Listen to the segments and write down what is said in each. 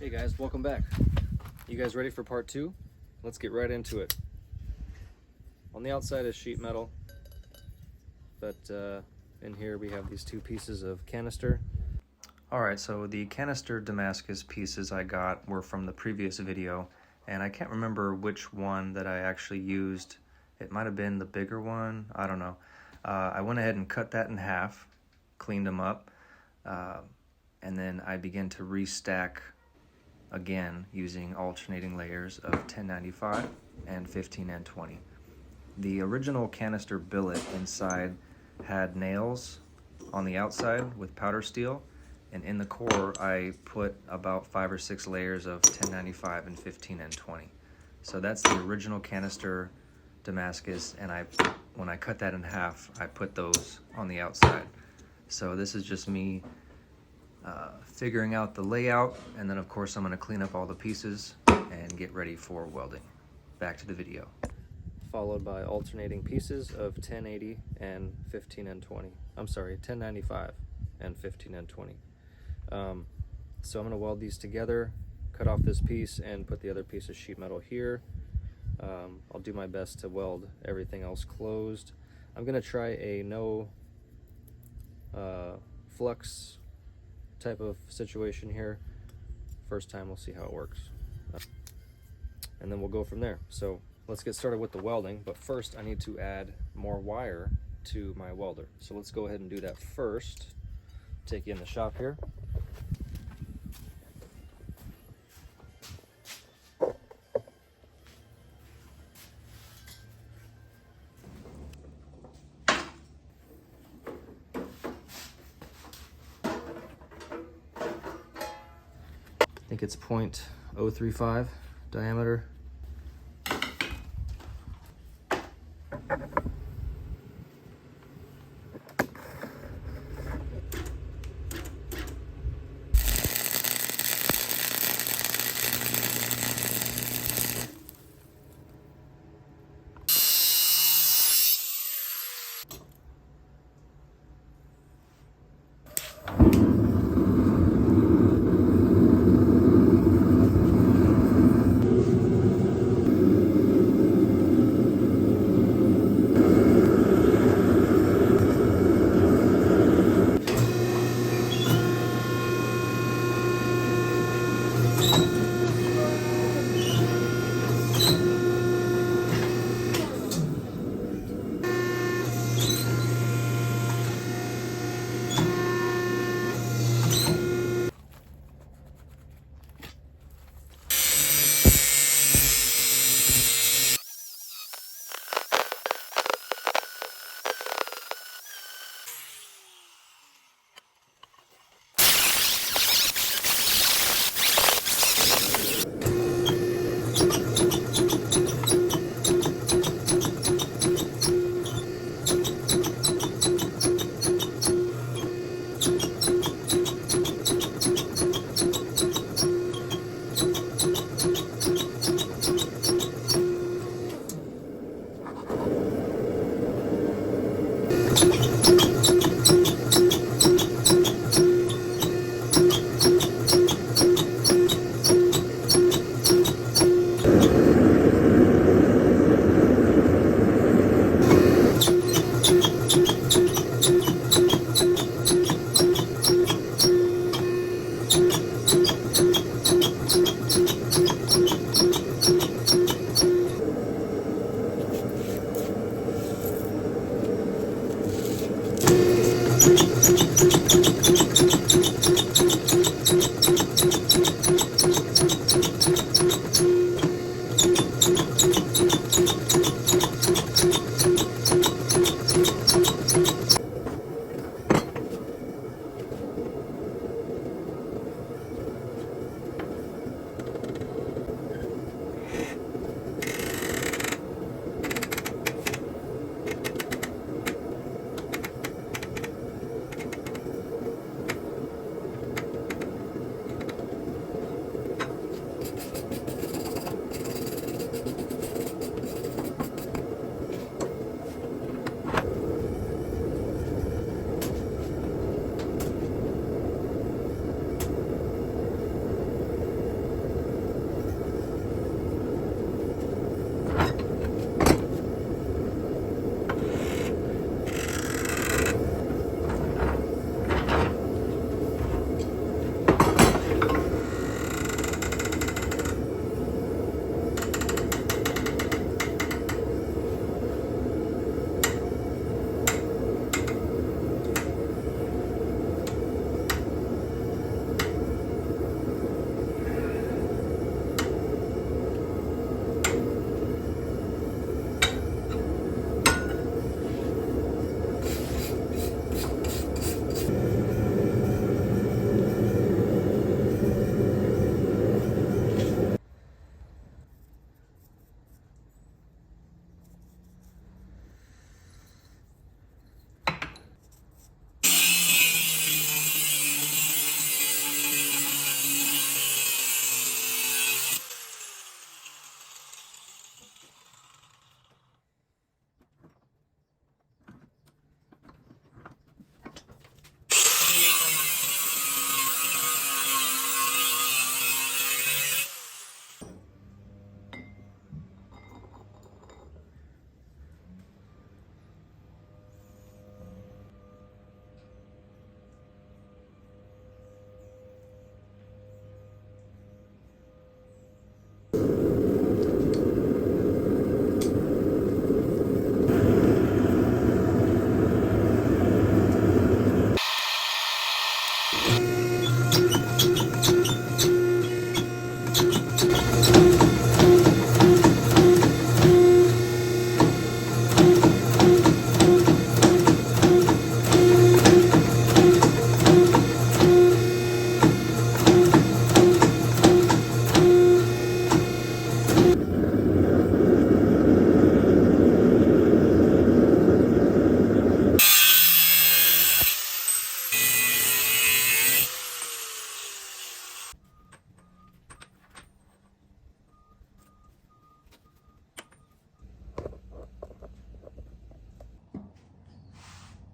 Hey guys, welcome back. You guys ready for part 2? Let's get right into it. On the outside is sheet metal, but in here we have these 2 pieces of canister. Alright, so the canister Damascus pieces I got were from the previous video, and I can't remember which one that I actually used. It might have been the bigger one, I don't know. I went ahead and cut that in half, cleaned them up, and then I began to restack again using alternating layers of 1095 and 15N20. The original canister billet inside had nails on the outside with powder steel, and in the core I put about 5 or 6 layers of 1095 and 15N20. So that's the original canister Damascus, and when I cut that in half, I put those on the outside. So this is just me figuring out the layout, and then of course I'm going to clean up all the pieces and get ready for welding. Back to the video. Followed by alternating pieces of 1080 and 15N20. I'm sorry, 1095 and 15N20. So I'm going to weld these together, cut off this piece, and put the other piece of sheet metal here. I'll do my best to weld everything else closed. I'm going to try a no flux type of situation here. First time, we'll see how it works. And then we'll go from there. So let's get started with the welding, but first I need to add more wire to my welder. So let's go ahead and do that first. Take you in the shop here. I think it's 0.035 diameter.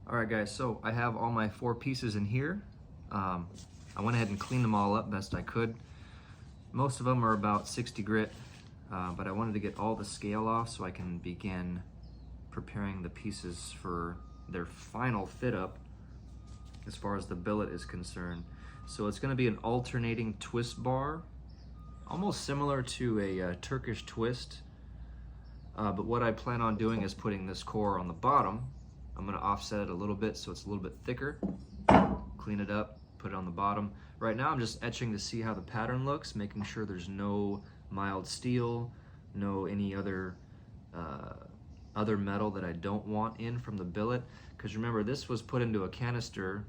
All right guys, so I have all my 4 pieces in here. I went ahead and cleaned them all up best I could. Most of them are about 60 grit, but I wanted to get all the scale off so I can begin preparing the pieces for their final fit up as far as the billet is concerned. So it's gonna be an alternating twist bar, almost similar to a Turkish twist, but what I plan on doing is putting this core on the bottom. I'm gonna offset it a little bit so it's a little bit thicker, clean it up, put it on the bottom. Right now I'm just etching to see how the pattern looks, making sure there's no mild steel, no any other metal that I don't want in from the billet. Because remember, this was put into a canister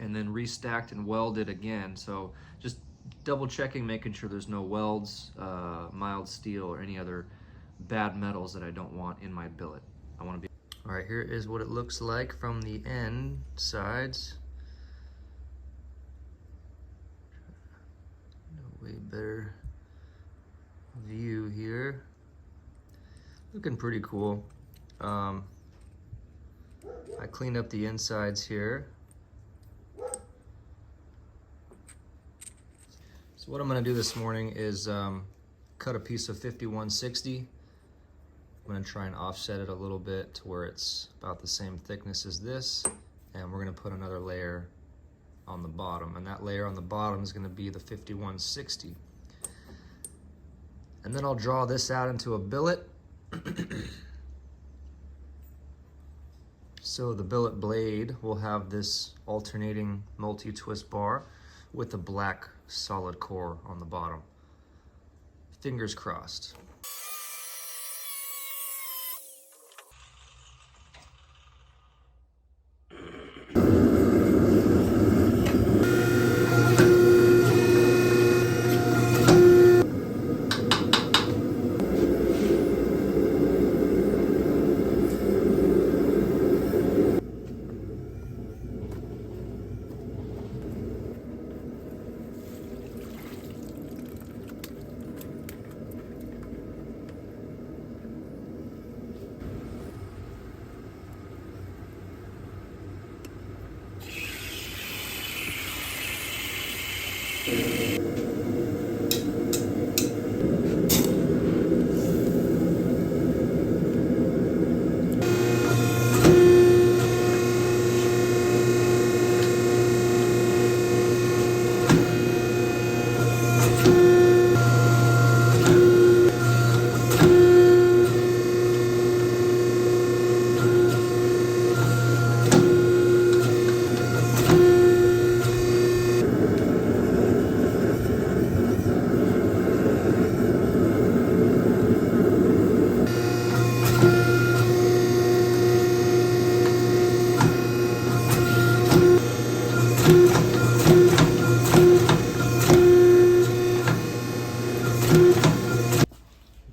and then restacked and welded again. So just double checking, making sure there's no welds, mild steel, or any other bad metals that I don't want in my billet. I want to be. All right, here is what it looks like from the end sides. A way better view here. Looking pretty cool. I cleaned up the insides here. So what I'm gonna do this morning is cut a piece of 5160. I'm gonna try and offset it a little bit to where it's about the same thickness as this, and we're gonna put another layer on the bottom, and that layer on the bottom is gonna be the 5160. And then I'll draw this out into a billet. So the billet blade will have this alternating multi-twist bar with a black solid core on the bottom. Fingers crossed.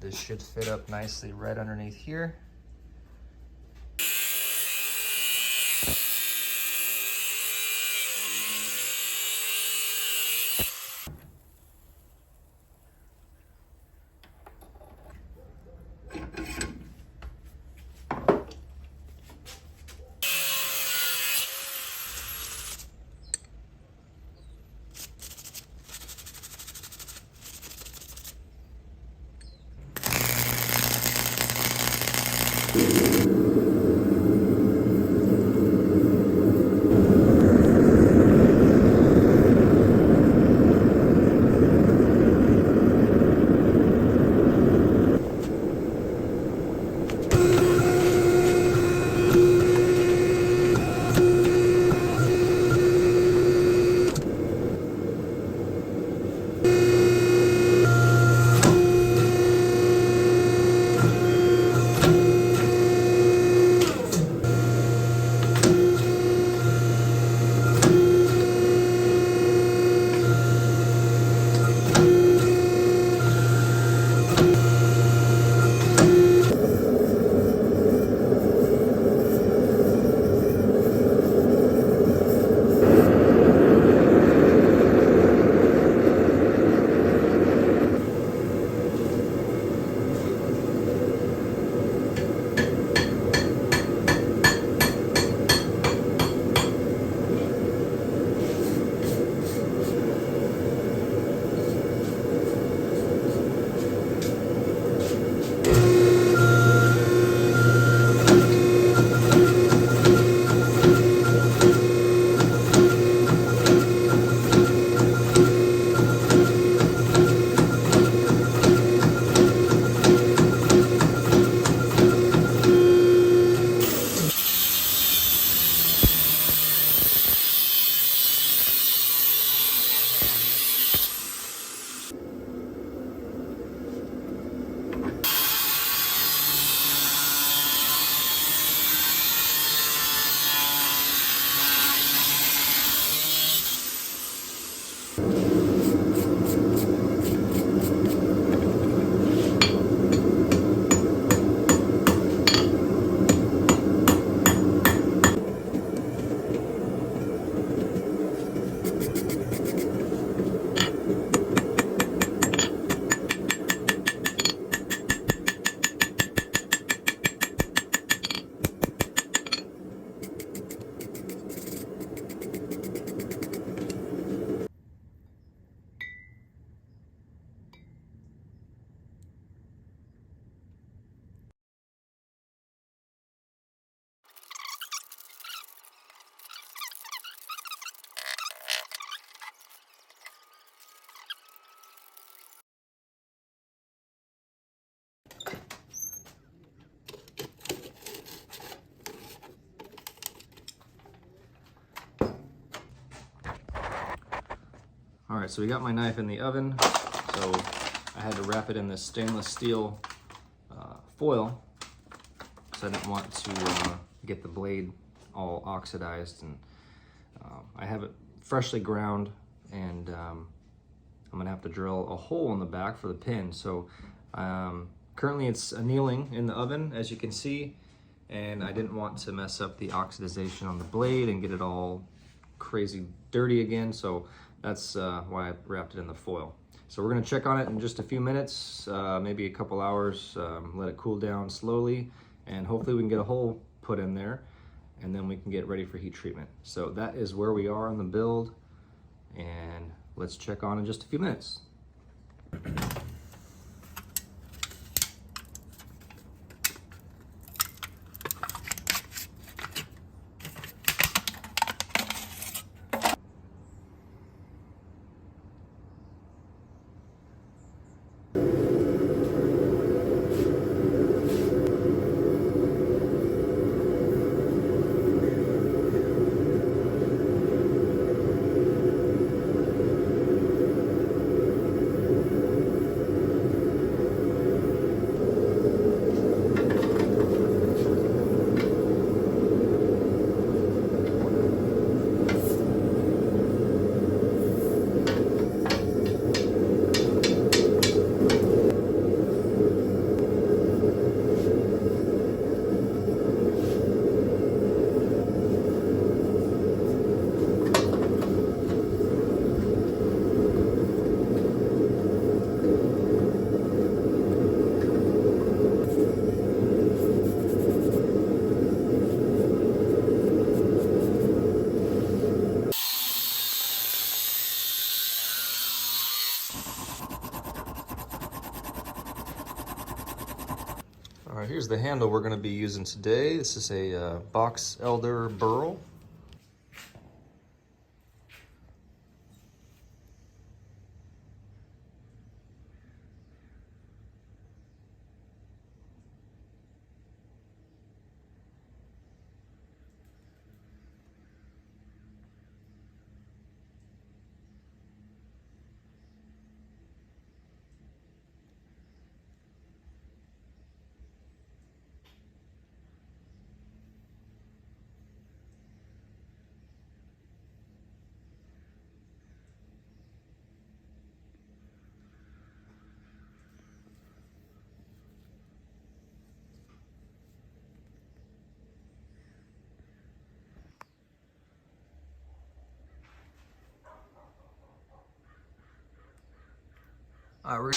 This should fit up nicely right underneath here. right, so we got my knife in the oven. So I had to wrap it in this stainless steel foil because I didn't want to get the blade all oxidized. And I have it freshly ground, and I'm gonna have to drill a hole in the back for the pin. So currently it's annealing in the oven, as you can see, and I didn't want to mess up the oxidization on the blade and get it all crazy dirty again. So that's why I wrapped it in the foil. So we're gonna check on it in just a few minutes, maybe a couple hours, let it cool down slowly, and hopefully we can get a hole put in there, and then we can get ready for heat treatment. So that is where we are on the build, and let's check on in just a few minutes. All right, here's the handle we're going to be using today. This is a box elder burl. All right,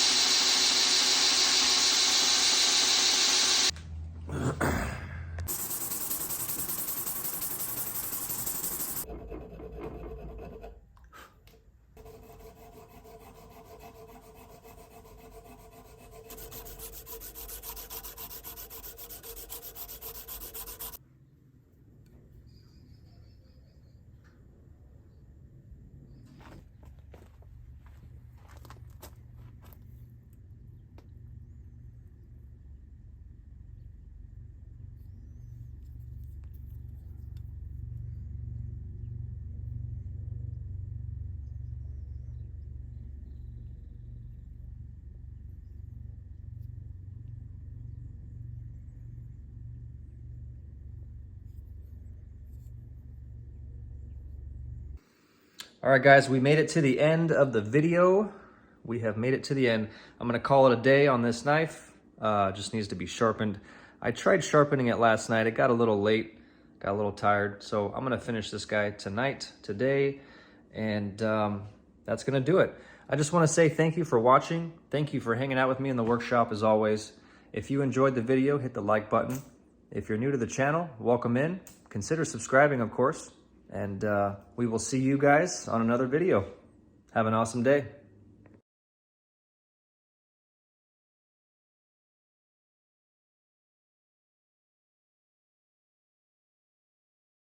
All right, guys, we made it to the end of the video. We have made it to the end. I'm gonna call it a day on this knife. Just needs to be sharpened. I tried sharpening it last night. It got a little late, got a little tired. So I'm gonna finish this guy today, and that's gonna do it. I just wanna say thank you for watching. Thank you for hanging out with me in the workshop as always. If you enjoyed the video, hit the like button. If you're new to the channel, welcome in. Consider subscribing, of course. And we will see you guys on another video. Have an awesome day.